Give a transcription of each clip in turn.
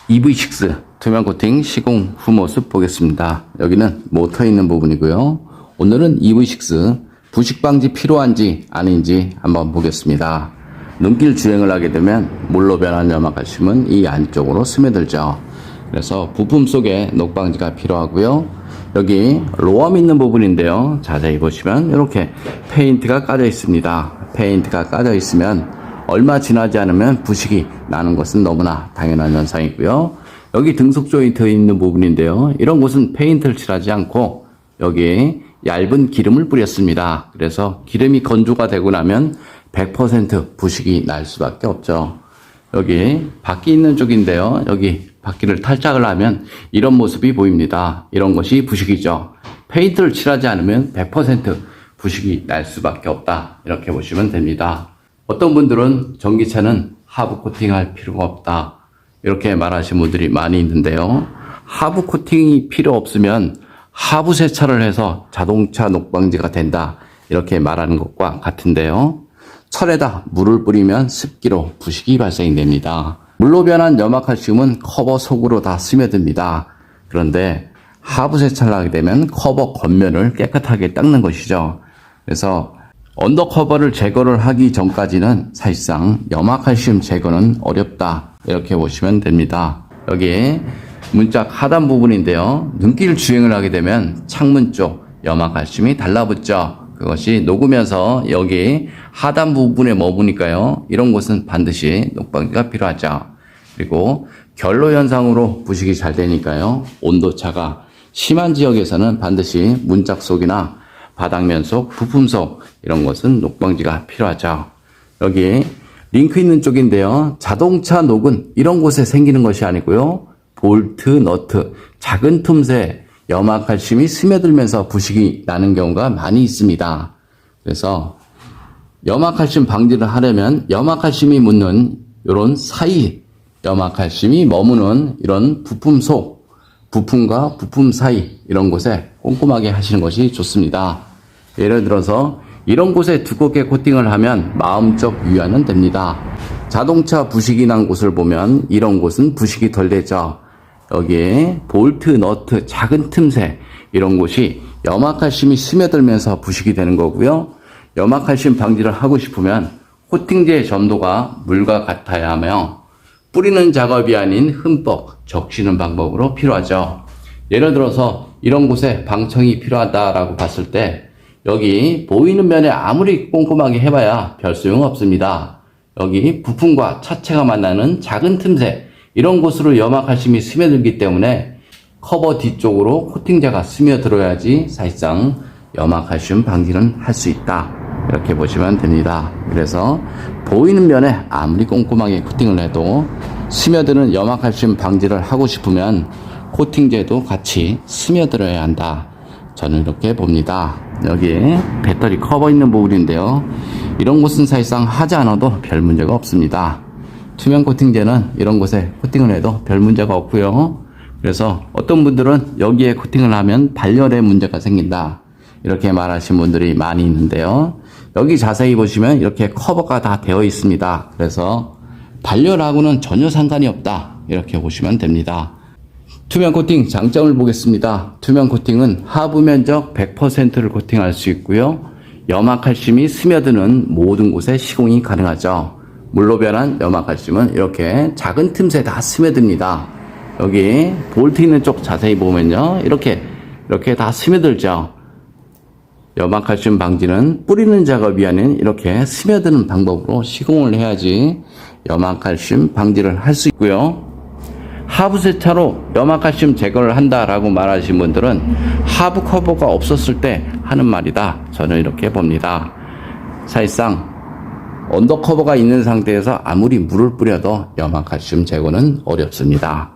EV6 투명 코팅 시공 후 모습 보겠습니다. 여기는 모터 있는 부분이고요. 오늘은 EV6 부식 방지 필요한지 아닌지 한번 보겠습니다. 눈길 주행을 하게 되면 물로 변한 염화칼슘은 이 안쪽으로 스며들죠. 그래서 부품 속에 녹방지가 필요하고요. 여기 로엄 있는 부분인데요. 자세히 보시면 이렇게 페인트가 까져 있습니다. 페인트가 까져 있으면 얼마 지나지 않으면 부식이 나는 것은 너무나 당연한 현상이고요. 여기 등속 조인트 있는 부분인데요. 이런 곳은 페인트를 칠하지 않고 여기에 얇은 기름을 뿌렸습니다. 그래서 기름이 건조가 되고 나면 100% 부식이 날 수밖에 없죠. 여기 바퀴 있는 쪽인데요. 여기 바퀴를 탈착을 하면 이런 모습이 보입니다. 이런 것이 부식이죠. 페인트를 칠하지 않으면 100% 부식이 날 수밖에 없다. 이렇게 보시면 됩니다. 어떤 분들은 전기차는 하부 코팅할 필요가 없다. 이렇게 말하시는 분들이 많이 있는데요. 하부 코팅이 필요 없으면 하부 세차를 해서 자동차 녹방지가 된다. 이렇게 말하는 것과 같은데요. 철에다 물을 뿌리면 습기로 부식이 발생이 됩니다. 물로 변한 염화칼슘은 커버 속으로 다 스며듭니다. 그런데 하부 세차를 하게 되면 커버 겉면을 깨끗하게 닦는 것이죠. 그래서 언더커버를 제거를 하기 전까지는 사실상 염화칼슘 제거는 어렵다. 이렇게 보시면 됩니다. 여기 문짝 하단 부분인데요. 눈길 주행을 하게 되면 창문 쪽 염화칼슘이 달라붙죠. 그것이 녹으면서 여기 하단 부분에 머무니까요. 이런 곳은 반드시 녹방지가 필요하죠. 그리고 결로 현상으로 부식이 잘 되니까요. 온도차가 심한 지역에서는 반드시 문짝 속이나 바닥면 속, 부품 속 이런 것은 녹방지가 필요하죠. 여기 링크 있는 쪽인데요. 자동차 녹은 이런 곳에 생기는 것이 아니고요. 볼트, 너트, 작은 틈새 염화칼슘이 스며들면서 부식이 나는 경우가 많이 있습니다. 그래서 염화칼슘 방지를 하려면 염화칼슘이 묻는 이런 사이 염화칼슘이 머무는 이런 부품 속, 부품과 부품 사이 이런 곳에 꼼꼼하게 하시는 것이 좋습니다. 예를 들어서 이런 곳에 두껍게 코팅을 하면 마음적 위안은 됩니다. 자동차 부식이 난 곳을 보면 이런 곳은 부식이 덜 되죠. 여기에 볼트, 너트, 작은 틈새 이런 곳이 염화칼슘이 스며들면서 부식이 되는 거고요. 염화칼슘 방지를 하고 싶으면 코팅제의 점도가 물과 같아야 하며 뿌리는 작업이 아닌 흠뻑 적시는 방법으로 필요하죠. 예를 들어서 이런 곳에 방청이 필요하다라고 봤을 때 여기 보이는 면에 아무리 꼼꼼하게 해봐야 별 소용 없습니다. 여기 부품과 차체가 만나는 작은 틈새 이런 곳으로 염화칼슘이 스며들기 때문에 커버 뒤쪽으로 코팅제가 스며들어야지 사실상 염화칼슘 방지는 할 수 있다. 이렇게 보시면 됩니다. 그래서 보이는 면에 아무리 꼼꼼하게 코팅을 해도 스며드는 염화칼슘 방지를 하고 싶으면 코팅제도 같이 스며들어야 한다. 저는 이렇게 봅니다. 여기에 배터리 커버 있는 부분인데요. 이런 곳은 사실상 하지 않아도 별 문제가 없습니다. 투명 코팅제는 이런 곳에 코팅을 해도 별 문제가 없고요. 그래서 어떤 분들은 여기에 코팅을 하면 발열에 문제가 생긴다. 이렇게 말하시는 분들이 많이 있는데요. 여기 자세히 보시면 이렇게 커버가 다 되어 있습니다. 그래서 발열하고는 전혀 상관이 없다. 이렇게 보시면 됩니다. 투명 코팅 장점을 보겠습니다. 투명 코팅은 하부 면적 100%를 코팅할 수 있고요. 염화칼슘이 스며드는 모든 곳에 시공이 가능하죠. 물로 변한 염화칼슘은 이렇게 작은 틈새 다 스며듭니다. 여기 볼트 있는 쪽 자세히 보면요. 이렇게 다 스며들죠. 염화칼슘 방지는 뿌리는 작업이 아닌 이렇게 스며드는 방법으로 시공을 해야지 염화칼슘 방지를 할 수 있고요. 하부 세차로 염화칼슘 제거를 한다라고 말하시는 분들은 하부 커버가 없었을 때 하는 말이다. 저는 이렇게 봅니다. 사실상 언더커버가 있는 상태에서 아무리 물을 뿌려도 염화칼슘 제거는 어렵습니다.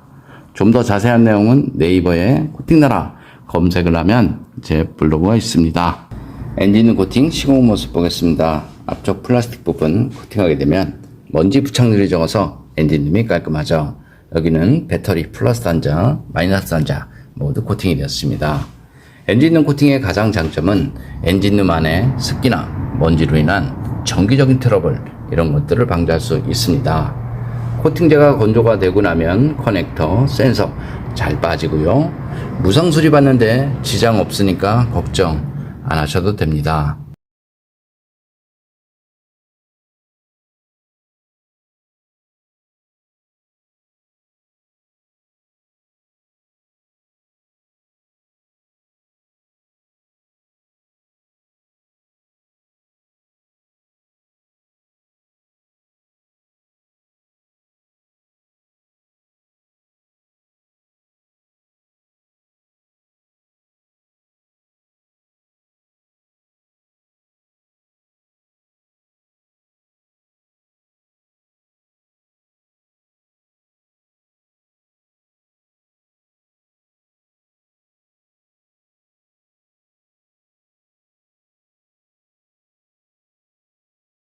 좀 더 자세한 내용은 네이버에 코팅나라 검색을 하면 제 블로그가 있습니다. 엔진 코팅 시공 모습 보겠습니다. 앞쪽 플라스틱 부분 코팅하게 되면 먼지 부착률이 적어서 엔진룸이 깔끔하죠. 여기는 배터리 플러스 단자, 마이너스 단자 모두 코팅이 되었습니다. 엔진룸 코팅의 가장 장점은 엔진룸 안에 습기나 먼지로 인한 정기적인 트러블 이런 것들을 방지할 수 있습니다. 코팅제가 건조가 되고 나면 커넥터, 센서 잘 빠지고요. 무상 수리받는데 지장 없으니까 걱정 안 하셔도 됩니다.